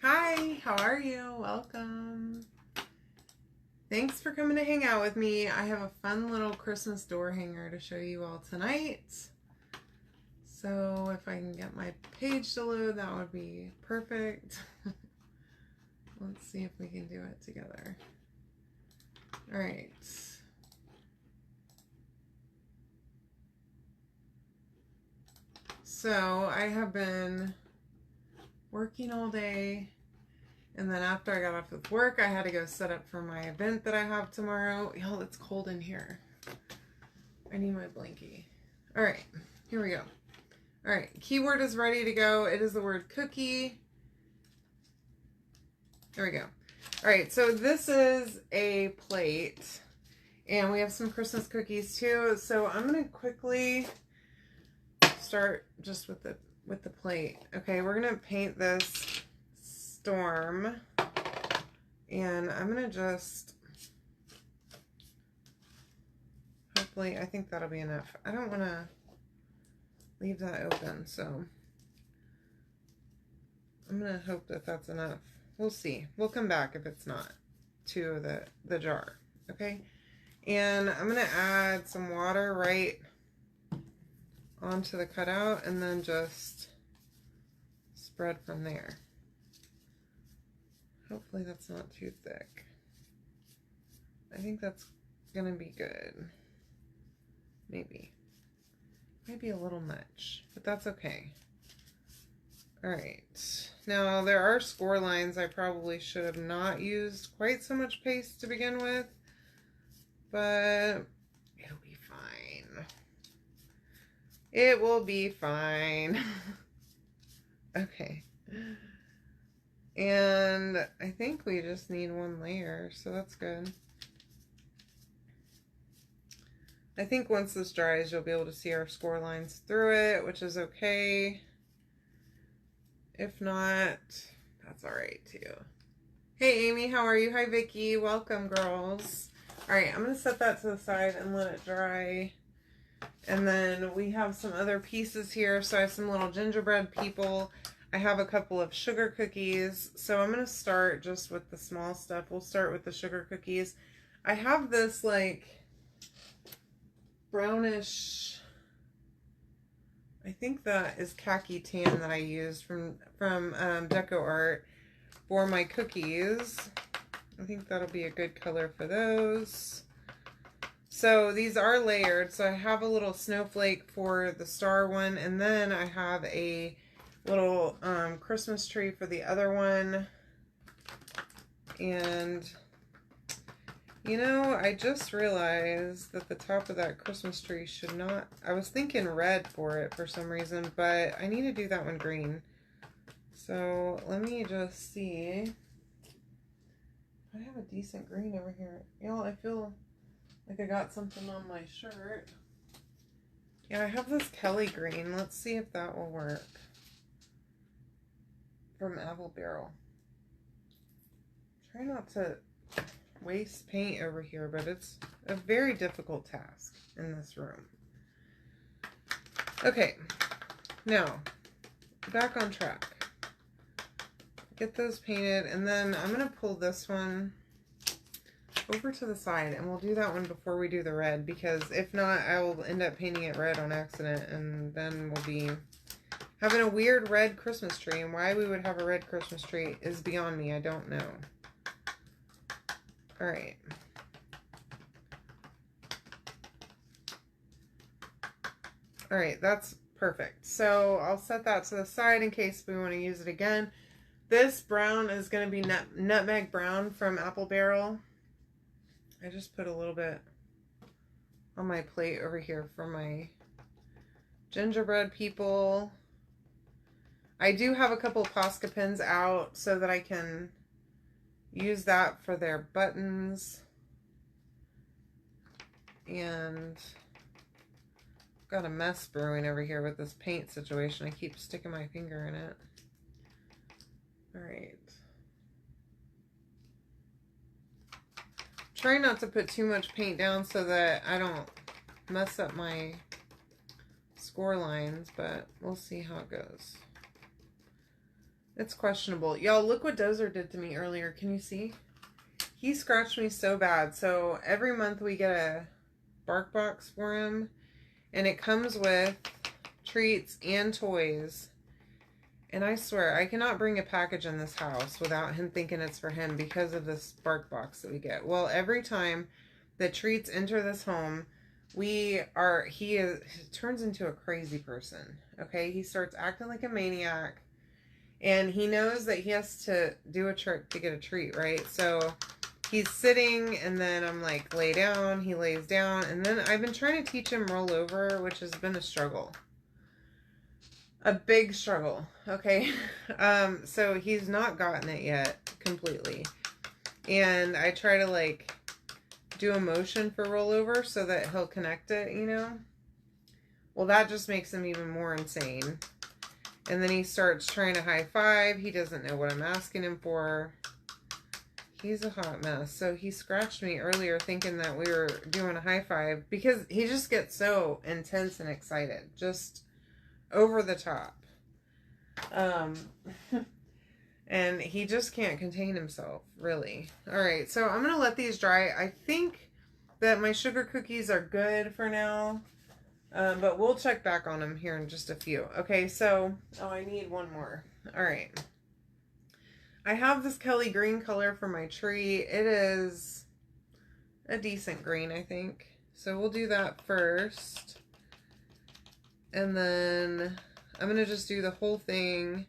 Hi, how are you? Welcome. Thanks for coming to hang out with me. I have a fun little Christmas door hanger to show you all tonight. So if I can get my page to load, that would be perfect. Let's see if we can do it together. All right. So I have been working all day, and then after I got off with work, I had to go set up for my event that I have tomorrow. Y'all, it's cold in here. I need my blankie. All right, here we go. All right, keyword is ready to go. It is the word cookie. There we go. All right, so this is a plate, and we have some Christmas cookies too. So I'm gonna quickly start just with the plate. Okay, we're gonna paint this storm, and I'm gonna just, hopefully, I think that'll be enough. I don't want to leave that open, so I'm gonna hope that that's enough. We'll see. We'll come back if it's not to the jar. Okay, and I'm gonna add some water right onto the cutout and then just spread from there. Hopefully that's not too thick. I think that's gonna be good. Maybe. Might be a little much, but that's okay. All right. Now there are score lines. I probably should have not used quite so much paste to begin with, but it'll be fine. It will be fine. Okay. And I think we just need one layer, so that's good. I think once this dries, you'll be able to see our score lines through it, which is okay. If not, that's all right too. Hey Amy, how are you? Hi Vicky, welcome girls. All right, I'm gonna set that to the side and let it dry. And then we have some other pieces here. So I have some little gingerbread people. I have a couple of sugar cookies. So I'm going to start just with the small stuff. We'll start with the sugar cookies. I have this like brownish, I think that is khaki tan that I used from Deco Art for my cookies. I think that'll be a good color for those. So these are layered. So I have a little snowflake for the star one, and then I have a little Christmas tree for the other one. And you know, I just realized that the top of that Christmas tree should not, I was thinking red for it for some reason, but I need to do that one green. So let me just see. I have a decent green over here. Y'all, I feel like I got something on my shirt. Yeah, I have this Kelly green. Let's see if that will work. From Apple Barrel. Try not to waste paint over here, but it's a very difficult task in this room. Okay, now back on track. Get those painted, and then I'm gonna pull this one over to the side, and we'll do that one before we do the red, because if not, I will end up painting it red on accident, and then we'll be having a weird red Christmas tree. And why we would have a red Christmas tree is beyond me. I don't know. All right. All right, that's perfect. So I'll set that to the side in case we want to use it again. This brown is going to be nutmeg brown from Apple Barrel. I just put a little bit on my plate over here for my gingerbread people. I do have a couple of Posca pins out so that I can use that for their buttons. And I've got a mess brewing over here with this paint situation. I keep sticking my finger in it. All right. Try not to put too much paint down so that I don't mess up my score lines, but we'll see how it goes. It's questionable. Y'all, look what Dozer did to me earlier. Can you see? He scratched me so bad. So every month we get a bark box for him. And it comes with treats and toys. And I swear, I cannot bring a package in this house without him thinking it's for him because of this bark box that we get. Well, every time the treats enter this home, he turns into a crazy person. Okay? He starts acting like a maniac. And he knows that he has to do a trick to get a treat, right? So he's sitting, and then I'm like, lay down. He lays down. And then I've been trying to teach him roll over, which has been a struggle. A big struggle, okay? So he's not gotten it yet completely. And I try to, like, do a motion for rollover so that he'll connect it, you know? Well, that just makes him even more insane. And then he starts trying to high five. He doesn't know what I'm asking him for. He's a hot mess. So he scratched me earlier thinking that we were doing a high five because he just gets so intense and excited. Just over the top. And he just can't contain himself, really. All right, so I'm going to let these dry. I think that my sugar cookies are good for now. But we'll check back on them here in just a few. Okay, so, oh, I need one more. All right. I have this Kelly green color for my tree. It is a decent green, I think. So we'll do that first. And then I'm going to just do the whole thing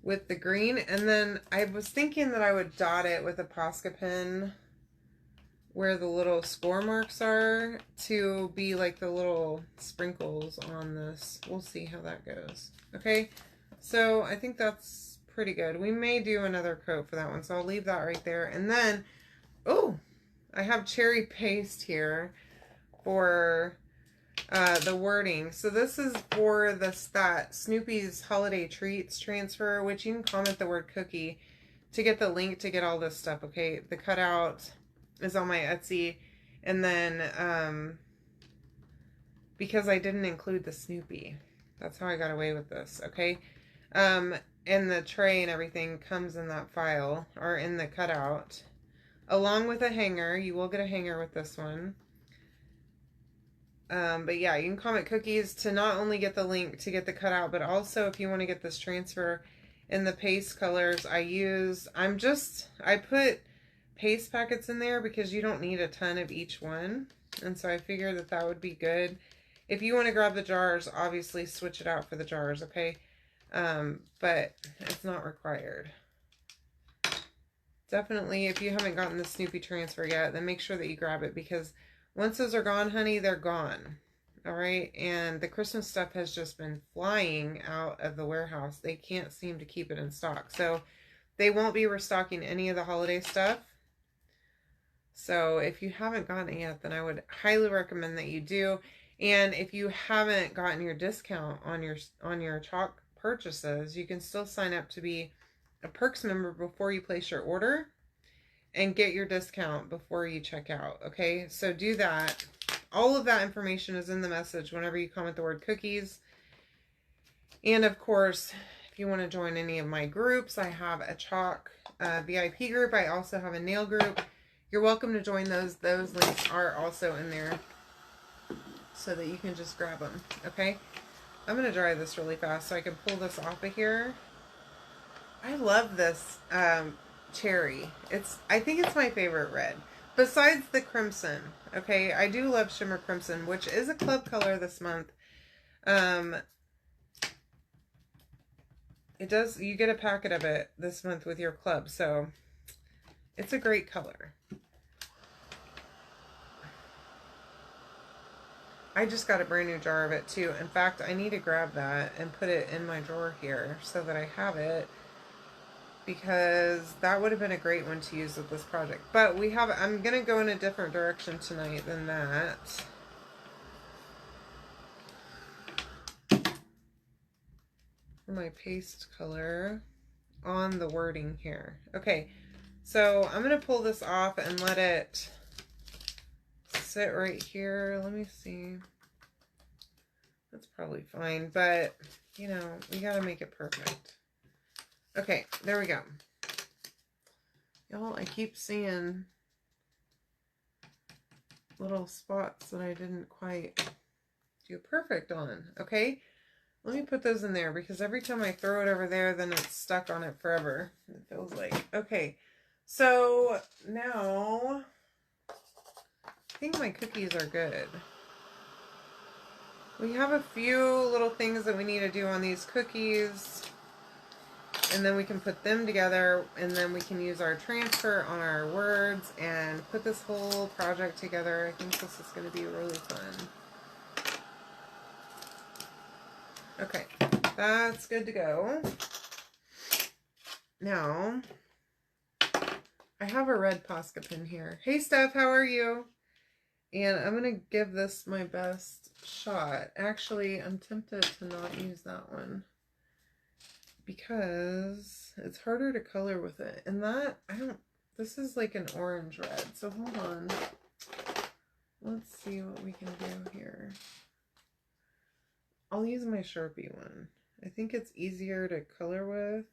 with the green. And then I was thinking that I would dot it with a Posca pen where the little score marks are to be like the little sprinkles on this. We'll see how that goes. Okay, so I think that's pretty good. We may do another coat for that one, so I'll leave that right there. And then, oh, I have cherry paste here for the wording. So this is for that Snoopy's Holiday Treats transfer, which you can comment the word cookie to get the link to get all this stuff, okay? The cutout is on my Etsy, and then because I didn't include the Snoopy, that's how I got away with this, okay? And the tray and everything comes in that file, or in the cutout, along with a hanger. You will get a hanger with this one. But yeah, you can comment cookies to not only get the link to get the cutout, but also if you want to get this transfer in the paste colors I put paste packets in there because you don't need a ton of each one. And so I figured that that would be good. If you want to grab the jars, obviously switch it out for the jars, okay? But it's not required. Definitely, if you haven't gotten the Snoopy transfer yet, then make sure that you grab it because once those are gone, honey, they're gone. All right? And the Christmas stuff has just been flying out of the warehouse. They can't seem to keep it in stock. So they won't be restocking any of the holiday stuff. So if you haven't gotten it yet, then I would highly recommend that you do. And if you haven't gotten your discount on your chalk purchases, you can still sign up to be a Perks member before you place your order and get your discount before you check out. Okay, so do that. All of that information is in the message whenever you comment the word cookies. And of course, if you want to join any of my groups, I have a chalk VIP group. I also have a nail group. You're welcome to join those. Those links are also in there so that you can just grab them, okay? I'm going to dry this really fast so I can pull this off of here. I love this cherry. I think it's my favorite red. Besides the crimson, okay? I do love Shimmer Crimson, which is a club color this month. You get a packet of it this month with your club, so it's a great color. I just got a brand new jar of it too. In fact, I need to grab that and put it in my drawer here so that I have it, because that would have been a great one to use with this project. But I'm going to go in a different direction tonight than that. For my paste color on the wording here. Okay, so I'm going to pull this off and let it sit right here. Let me see. That's probably fine, but you know, we got to make it perfect. Okay, there we go. Y'all, I keep seeing little spots that I didn't quite do perfect on. Okay, let me put those in there because every time I throw it over there, then it's stuck on it forever. It feels like. Okay, so now I think my cookies are good. We have a few little things that we need to do on these cookies. And then we can put them together, and then we can use our transfer on our words and put this whole project together. I think this is going to be really fun. Okay, that's good to go. Now, I have a red Posca pen here. Hey, Steph, how are you? And I'm going to give this my best shot. Actually, I'm tempted to not use that one, because it's harder to color with it. And that, this is like an orange red. So hold on. Let's see what we can do here. I'll use my Sharpie one. I think it's easier to color with.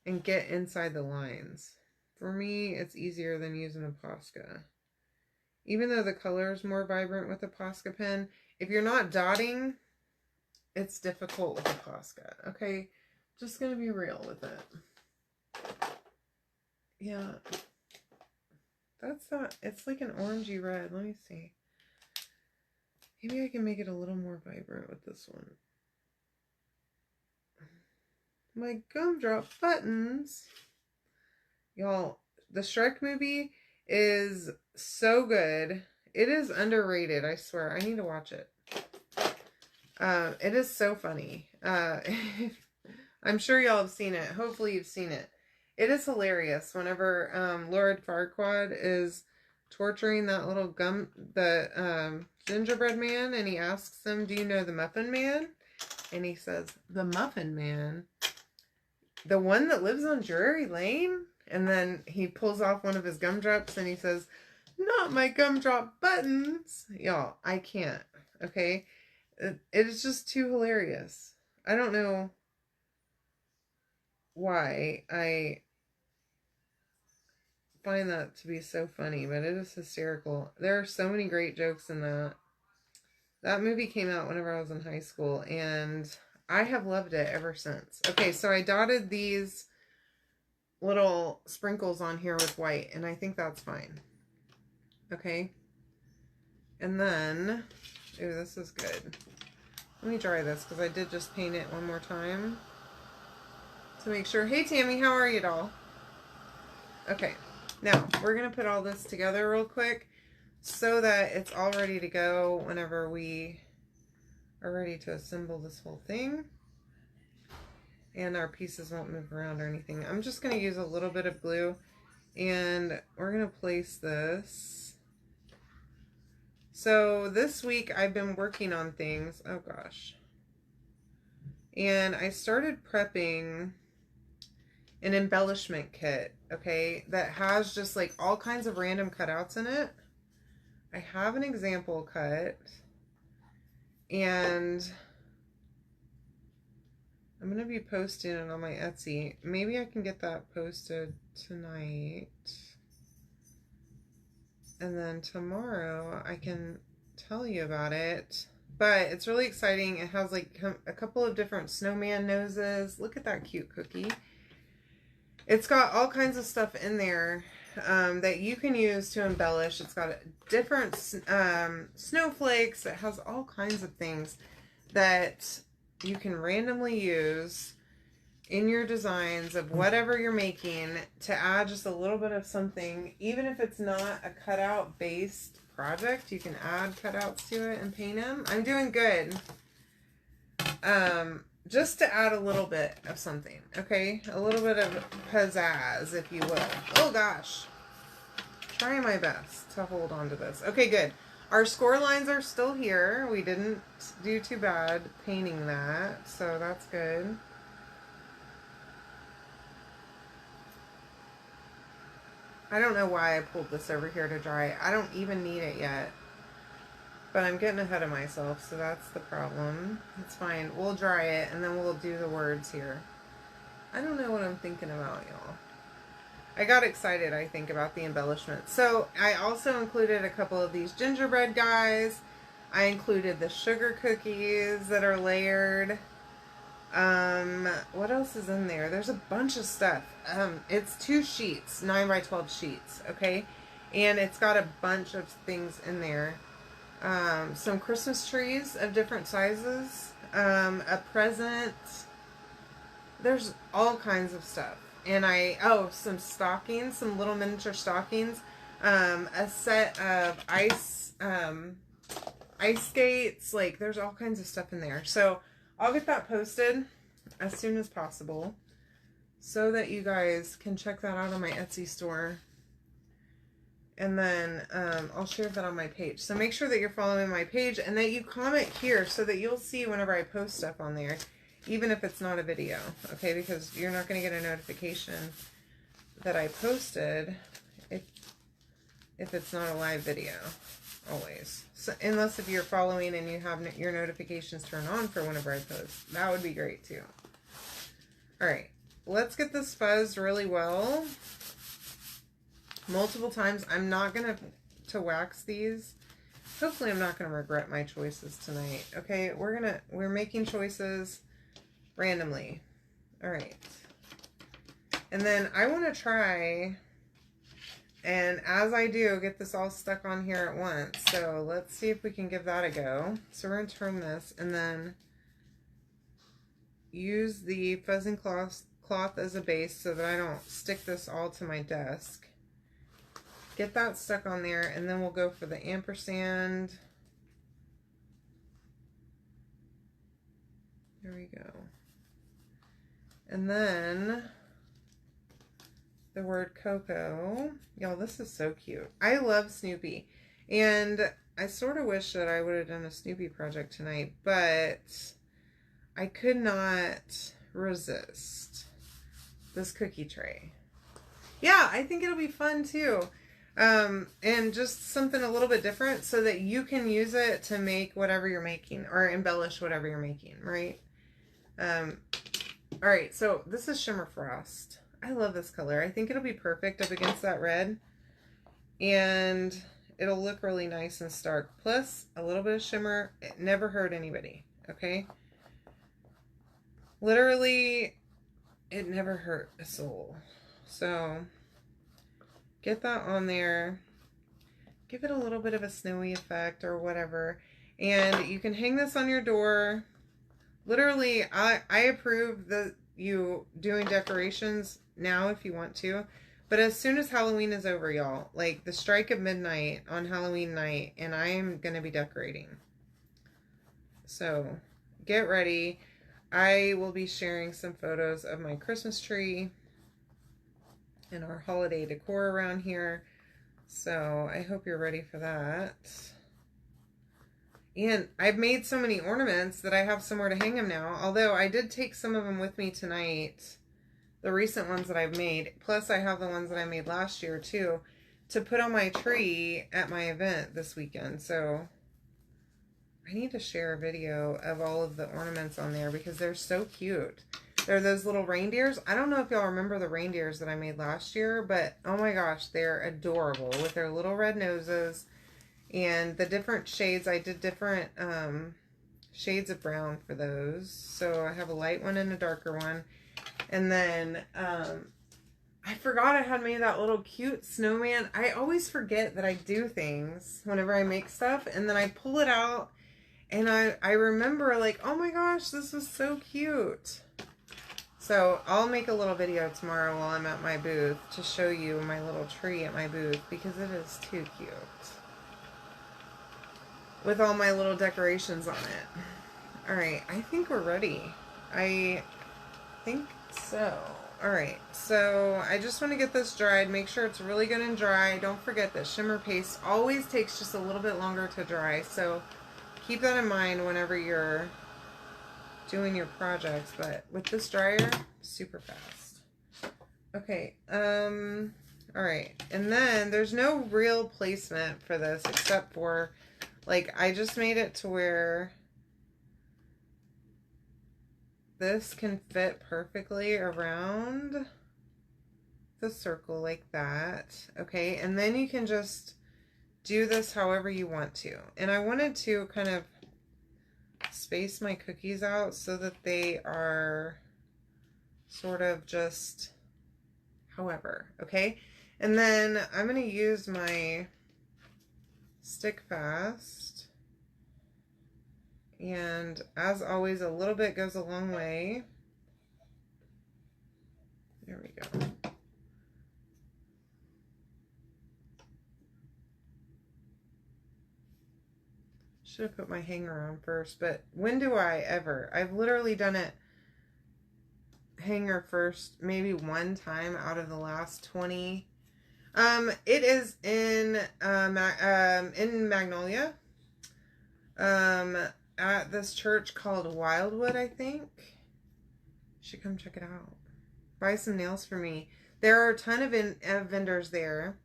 And get inside the lines. For me, it's easier than using a Posca. Even though the color is more vibrant with a Posca pen, if you're not dotting, it's difficult with a Posca. Okay, just gonna be real with it. Yeah, that's not, it's like an orangey red. Let me see. Maybe I can make it a little more vibrant with this one. My gumdrop buttons. Y'all, the Shrek movie is so good. It is underrated, I swear. I need to watch it. It is so funny. I'm sure y'all have seen it. Hopefully you've seen it. It is hilarious whenever Lord Farquaad is torturing that little gingerbread man, and he asks him, do you know the Muffin Man? And he says, the Muffin Man? The one that lives on Drury Lane? And then he pulls off one of his gumdrops and he says, not my gumdrop buttons. Y'all, I can't. Okay? It is just too hilarious. I don't know why I find that to be so funny, but it is hysterical. There are so many great jokes in that. That movie came out whenever I was in high school, and I have loved it ever since. Okay, so I dotted these little sprinkles on here with white, and I think that's fine. Okay. And then, ooh, this is good. Let me dry this, because I did just paint it one more time to make sure. Hey, Tammy, how are you, doll? Okay. Now, we're going to put all this together real quick so that it's all ready to go whenever we are ready to assemble this whole thing. And our pieces won't move around or anything. I'm just going to use a little bit of glue, and we're going to place this. So this week I've been working on things. Oh gosh. And I started prepping an embellishment kit, okay, that has just like all kinds of random cutouts in it. I have an example cut, and I'm going to be posting it on my Etsy. Maybe I can get that posted tonight. And then tomorrow I can tell you about it. But it's really exciting. It has like a couple of different snowman noses. Look at that cute cookie. It's got all kinds of stuff in there that you can use to embellish. It's got different snowflakes. It has all kinds of things that you can randomly use in your designs of whatever you're making to add just a little bit of something. Even if it's not a cutout based project, you can add cutouts to it and paint them. I'm doing good. Just to add a little bit of something, okay? A little bit of pizzazz, if you will. Oh gosh. Trying my best to hold on to this. Okay, good. Our score lines are still here. We didn't do too bad painting that, so that's good. I don't know why I pulled this over here to dry. I don't even need it yet. But I'm getting ahead of myself, so that's the problem. It's fine. We'll dry it, and then we'll do the words here. I don't know what I'm thinking about, y'all. I got excited, I think, about the embellishments. So I also included a couple of these gingerbread guys. I included the sugar cookies that are layered. What else is in there? There's a bunch of stuff. It's 2 sheets, 9 by 12 sheets, okay? And it's got a bunch of things in there. Some Christmas trees of different sizes. A present. There's all kinds of stuff. And some stockings, some little miniature stockings. A set of ice skates. Like, there's all kinds of stuff in there. So I'll get that posted as soon as possible so that you guys can check that out on my Etsy store. And then I'll share that on my page. So make sure that you're following my page and that you comment here so that you'll see whenever I post stuff on there, even if it's not a video, okay? Because you're not going to get a notification that I posted if it's not a live video, always. So, unless if you're following and you have your notifications turned on for whenever I post. That would be great too. All right, let's get this fuzzed really well. Multiple times. I'm not going to wax these. Hopefully I'm not going to regret my choices tonight. Okay, we're making choices randomly. All right. And then I want to try, and as I do, get this all stuck on here at once. So let's see if we can give that a go. So we're going to turn this and then use the fuzzing cloth as a base so that I don't stick this all to my desk. Get that stuck on there, and then we'll go for the ampersand. There we go. And then the word Coco. Y'all, this is so cute. I love Snoopy. And I sort of wish that I would have done a Snoopy project tonight, but I could not resist this cookie tray. Yeah, I think it'll be fun too. And just something a little bit different so that you can use it to make whatever you're making or embellish whatever you're making, right? All right, so this is Shimmer Frost. I love this color. I think it'll be perfect up against that red, and it'll look really nice and stark. Plus a little bit of shimmer. It never hurt anybody, okay? Literally, it never hurt a soul. So get that on there. Give it a little bit of a snowy effect or whatever. And you can hang this on your door. Literally, I approve you doing decorations now if you want to. But as soon as Halloween is over, y'all, like the strike of midnight on Halloween night, and I am going to be decorating. So get ready. I will be sharing some photos of my Christmas tree and our holiday decor around here. So I hope you're ready for that. And I've made so many ornaments that I have somewhere to hang them now. Although I did take some of them with me tonight. The recent ones that I've made. Plus I have the ones that I made last year too. To put on my tree at my event this weekend. So I need to share a video of all of the ornaments on there because they're so cute. They're those little reindeers. I don't know if y'all remember the reindeers that I made last year, but oh my gosh, they're adorable with their little red noses and the different shades. I did different shades of brown for those. So I have a light one and a darker one. And then I forgot I had made that little cute snowman. I always forget that I do things whenever I make stuff, and then I pull it out and I remember like, oh my gosh, this was so cute. So I'll make a little video tomorrow while I'm at my booth to show you my little tree at my booth because it is too cute. With all my little decorations on it. Alright, I think we're ready. I think so. Alright, so I just want to get this dried. Make sure it's really good and dry. Don't forget that shimmer paste always takes just a little bit longer to dry. So keep that in mind whenever you're doing your projects, but with this dryer, super fast. Okay, all right, and then there's no real placement for this except for Like, I just made it to where this can fit perfectly around the circle like that. Okay, and then you can just do this however you want to. And I wanted to kind of space my cookies out so that they are sort of just however, okay? And then I'm going to use my stick fast. And as always, a little bit goes a long way. There we go. Should have put my hanger on first, but when do I ever? I've literally done it hanger first maybe one time out of the last 20. It is in Magnolia, at this church called Wildwood, I think. You should come check it out. Buy some nails for me. There are a ton of vendors there.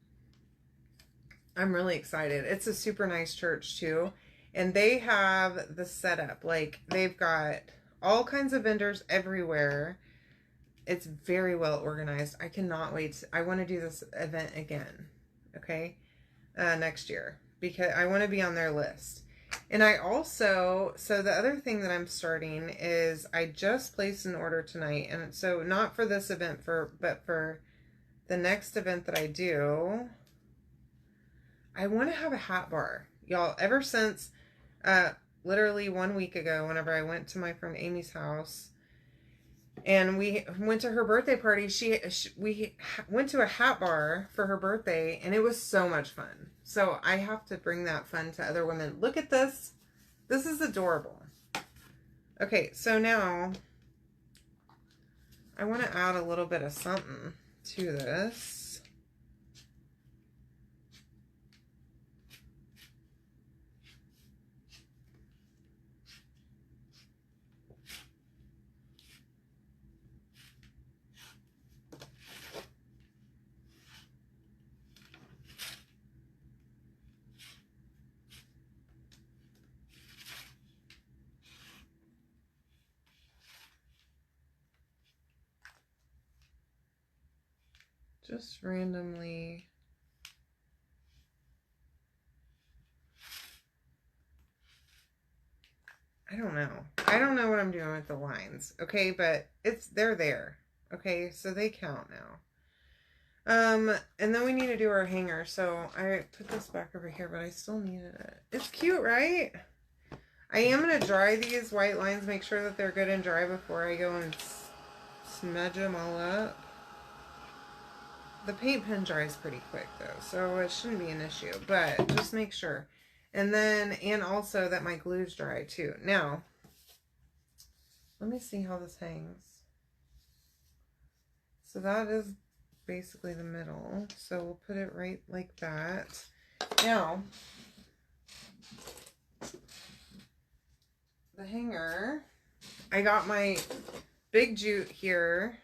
I'm really excited. It's a super nice church too. And they have the setup. Like, they've got all kinds of vendors everywhere. It's very well organized. I cannot wait. I want to do this event again. Okay? Next year. Because I want to be on their list. And I also, so the other thing that I'm starting is I just placed an order tonight. And so not for this event, but for the next event that I do, I want to have a hat bar. Y'all, ever since literally 1 week ago, whenever I went to my friend Amy's house and we went to her birthday party, we went to a hat bar for her birthday, and it was so much fun. So I have to bring that fun to other women. Look at this. This is adorable. Okay, so now I want to add a little bit of something to this. Just randomly. I don't know. I don't know what I'm doing with the lines. Okay, but they're there. Okay, so they count now. And then we need to do our hanger. So I put this back over here, but I still needed it. It's cute, right? I am going to dry these white lines, make sure that they're good and dry before I go and smudge them all up. The paint pen dries pretty quick though, so it shouldn't be an issue, but just make sure. And then, and also that my glue's dry too. Now, let me see how this hangs. So that is basically the middle. So we'll put it right like that. Now, the hanger, I got my big jute here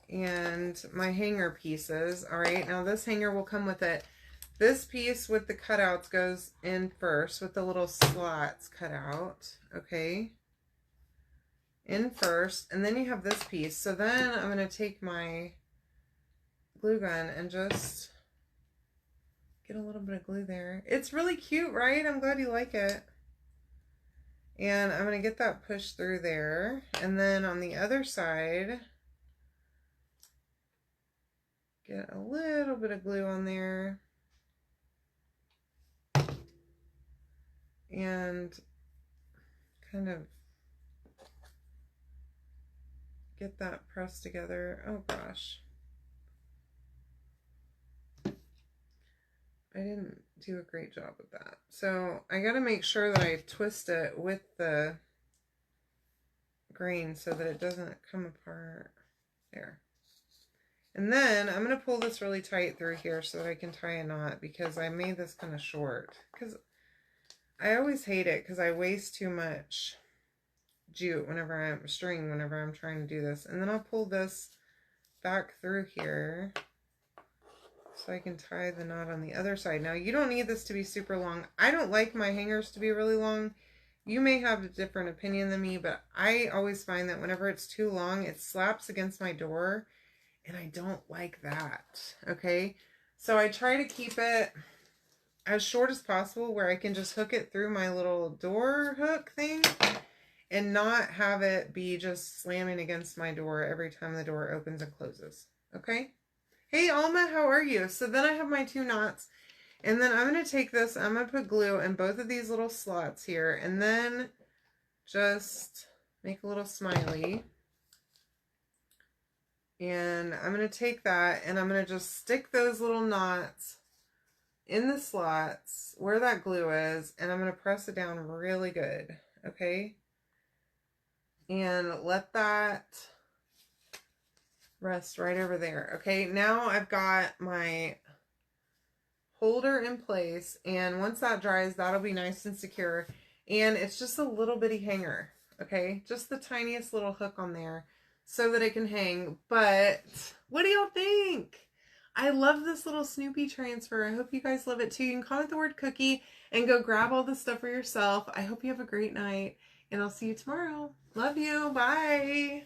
and my hanger pieces. All right, now this hanger will come with it. This piece with the cutouts goes in first with the little slots cut out. Okay, in first, and then you have this piece. So then I'm going to take my glue gun and just get a little bit of glue there. It's really cute, right? I'm glad you like it. And I'm going to get that pushed through there. And then on the other side, get a little bit of glue on there. And kind of get that pressed together. Oh gosh. I didn't do a great job with that. So I got to make sure that I twist it with the grain so that it doesn't come apart. There. And then I'm going to pull this really tight through here so that I can tie a knot, because I made this kind of short. Because I always hate it because I waste too much jute whenever whenever I'm trying to do this. And then I'll pull this back through here so I can tie the knot on the other side. Now, you don't need this to be super long. I don't like my hangers to be really long. You may have a different opinion than me, but I always find that whenever it's too long, it slaps against my door, and I don't like that, okay? So I try to keep it as short as possible where I can just hook it through my little door hook thing and not have it be just slamming against my door every time the door opens and closes, okay? Hey, Alma, how are you? So then I have my 2 knots. And then I'm going to take this, I'm going to put glue in both of these little slots here. And then just make a little smiley. And I'm going to take that and I'm going to just stick those little knots in the slots where that glue is. And I'm going to press it down really good. Okay? And let that rest right over there. Okay, now I've got my holder in place, and once that dries, that'll be nice and secure. And it's just a little bitty hanger, okay? Just the tiniest little hook on there so that it can hang. But what do y'all think? I love this little Snoopy transfer. I hope you guys love it too. You can comment the word cookie and go grab all this stuff for yourself. I hope you have a great night, and I'll see you tomorrow. Love you. Bye.